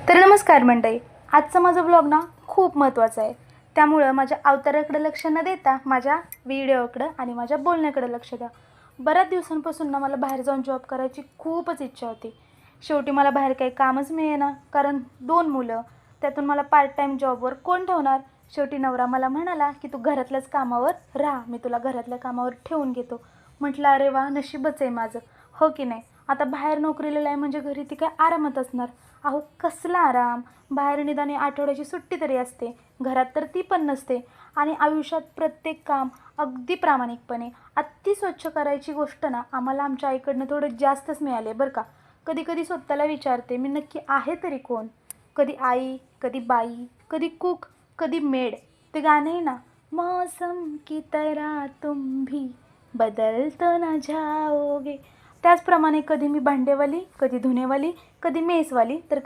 तर नमस्कार मंडळी, आजचा माझा ब्लॉग ना खूप महत्त्वाचा आहे. त्यामुळं माझ्या अवताराकडे लक्ष न देता माझ्या व्हिडिओकडं आणि माझ्या बोलण्याकडे लक्ष द्या. बऱ्याच दिवसांपासून ना मला बाहेर जाऊन जॉब करायची खूपच इच्छा होती. शेवटी मला बाहेर काही कामच मिळेना, कारण 2 मुलं, त्यातून मला पार्ट टाईम जॉबवर कोण ठेवणार. शेवटी नवरा मला म्हणाला की तू घरातल्याच कामावर राहा, मी तुला घरातल्या कामावर ठेवून घेतो. म्हटलं अरे वा, नशीबच आहे माझं, हो की नाही. आता बाहेर नोकरीला आहे म्हणजे घरी ती काय आरामात असणार. अहो कसला आराम, बाहेर निदान आठवड्याची सुट्टी तरी असते, घरात तर ती पण नसते. आणि आयुष्यात प्रत्येक काम अगदी प्रामाणिकपणे अति स्वच्छ करायची गोष्ट ना आम्हाला आमच्या आईकडनं थोडं जास्तच मिळाले बरं का. कधी कधी स्वतःला विचारते मी नक्की आहे तरी कोण. कधी आई, कधी बाई, कधी कुक, कधी मेड. ते गाणं आहे ना, मौसम की तरह तुम भी बदल तो ना जाओगे. त्याचप्रमाणे कधी मी भांडेवाली, कधी धुणेवाली, कधी मेसवाली, तर कधी